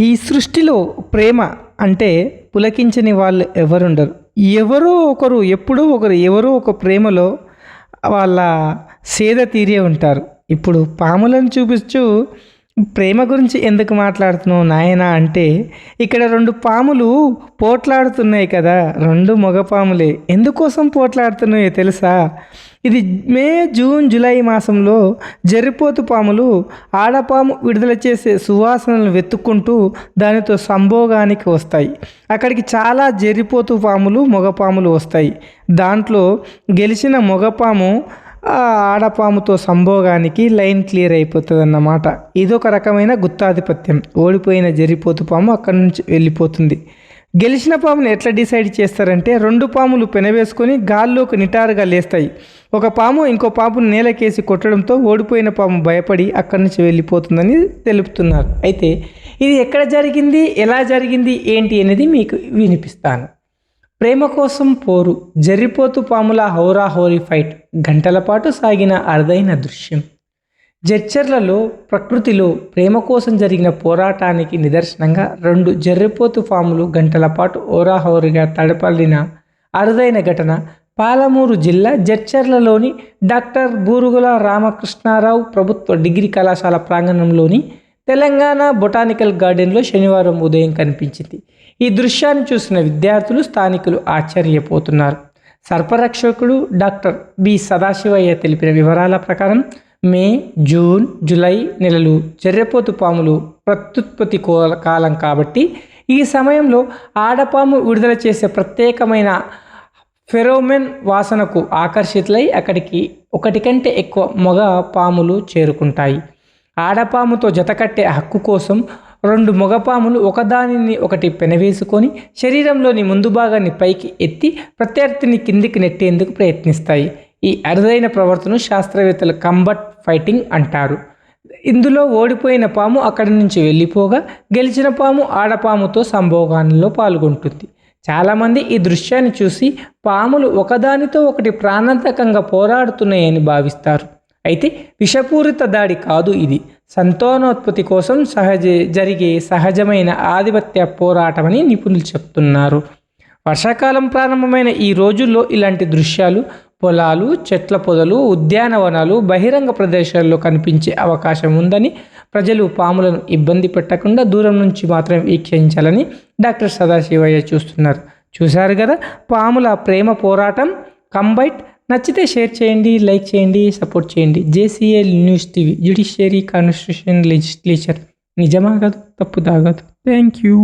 ఈ సృష్టిలో ప్రేమ అంటే పులకించని వాళ్ళు ఎవరుండరు. ఎవరో ఒకరు, ఎప్పుడో ఒకరు, ఎవరో ఒక ప్రేమలో వాళ్ళ సేద తీరే ఉంటారు. ఇప్పుడు పాములను చూపిస్తూ ప్రేమ గురించి ఎందుకు మాట్లాడుతున్నావు నాయనా అంటే, ఇక్కడ 2 పాములు పోట్లాడుతున్నాయి కదా, 2 మగ పాములే. ఎందుకోసం పోట్లాడుతున్నాయో తెలుసా? ఇది మే, జూన్, జూలై మాసంలో జర్రిపోతు పాములు ఆడపాము విడుదల చేసే సువాసనలను వెతుక్కుంటూ దానితో సంభోగానికి వస్తాయి. అక్కడికి చాలా జర్రిపోతు పాములు, మగపాములు వస్తాయి. దాంట్లో గెలిచిన మగపాము ఆ ఆడపాముతో సంభోగానికి లైన్ క్లియర్ అయిపోతుంది అన్నమాట. ఇదొక రకమైన గుత్తాధిపత్యం. ఓడిపోయిన జర్రిపోతు పాము అక్కడి నుంచి వెళ్ళిపోతుంది. గెలిచిన పాముని ఎట్లా డిసైడ్ చేస్తారంటే, 2 పాములు పెనవేసుకొని గాల్లోకి నిటారుగా లేస్తాయి. ఒక పాము ఇంకో పామును నేలకేసి కొట్టడంతో ఓడిపోయిన పాము భయపడి అక్కడి నుంచి వెళ్ళిపోతుందని తెలుపుతున్నారు. అయితే ఇది ఎక్కడ జరిగింది, ఎలా జరిగింది, ఏంటి అనేది మీకు వినిపిస్తాను. ప్రేమ కోసం పోరు, జర్రిపోతు పాముల హోరాహోరీ ఫైట్, గంటల పాటు సాగిన అరుదైన దృశ్యం. జడ్చర్లలో ప్రకృతిలో ప్రేమ కోసం జరిగిన పోరాటానికి నిదర్శనంగా 2 జర్రిపోతు పాములు గంటల పాటు హోరాహోరీగా తడపలిన అరుదైన ఘటన పాలమూరు జిల్లా జడ్చర్లలోని డాక్టర్ బూరుగుల రామకృష్ణారావు ప్రభుత్వ డిగ్రీ కళాశాల ప్రాంగణంలోని తెలంగాణ బొటానికల్ గార్డెన్లో శనివారం ఉదయం కనిపించింది. ఈ దృశ్యాన్ని చూసిన విద్యార్థులు, స్థానికులు ఆశ్చర్యపోతున్నారు. సర్పరక్షకుడు డాక్టర్ బి సదాశివయ్య తెలిపిన వివరాల ప్రకారం మే, జూన్, జూలై నెలలు జర్రిపోతు పాములు ప్రత్యుత్పత్తి కాలం కాబట్టి ఈ సమయంలో ఆడపాము విడుదల చేసే ప్రత్యేకమైన ఫెరోమెన్ వాసనకు ఆకర్షితులై అక్కడికి ఒకటి కంటే ఎక్కువ మగ పాములు చేరుకుంటాయి. ఆడపాముతో జతకట్టే హక్కు కోసం 2 మగపాములు ఒకదానిని ఒకటి పెనవేసుకొని శరీరంలోని ముందు భాగాన్ని పైకి ఎత్తి ప్రత్యర్థిని కిందికి నెట్టేందుకు ప్రయత్నిస్తాయి. ఈ అరుదైన ప్రవర్తనను శాస్త్రవేత్తలు కంబట్ ఫైటింగ్ అంటారు. ఇందులో ఓడిపోయిన పాము అక్కడి నుంచి వెళ్ళిపోగా గెలిచిన పాము ఆడపాముతో సంభోగాల్లో పాల్గొంటుంది. చాలామంది ఈ దృశ్యాన్ని చూసి పాములు ఒకదానితో ఒకటి ప్రాణాంతకంగా పోరాడుతున్నాయని భావిస్తారు. అయితే విషపూరిత దాడి కాదు ఇది. సంతానోత్పత్తి కోసం జరిగే సహజమైన ఆధిపత్య పోరాటమని నిపుణులు చెప్తున్నారు. వర్షాకాలం ప్రారంభమైన ఈ రోజుల్లో ఇలాంటి దృశ్యాలు పొలాలు, చెట్ల పొదలు, ఉద్యానవనాలు, బహిరంగ ప్రదేశాల్లో కనిపించే అవకాశం ఉందని ప్రజలు పాములను ఇబ్బంది పెట్టకుండా దూరం నుంచి మాత్రం వీక్షించాలని డాక్టర్ సదాశివయ్య చూశారు కదా పాముల ప్రేమ పోరాటం. కంబైట్ నచ్చితే షేర్ చేయండి, లైక్ చేయండి, సపోర్ట్ చేయండి. JCL news TV, judiciary constitution legislature నిజమాగదు, తప్పుదాగదు. Thank you.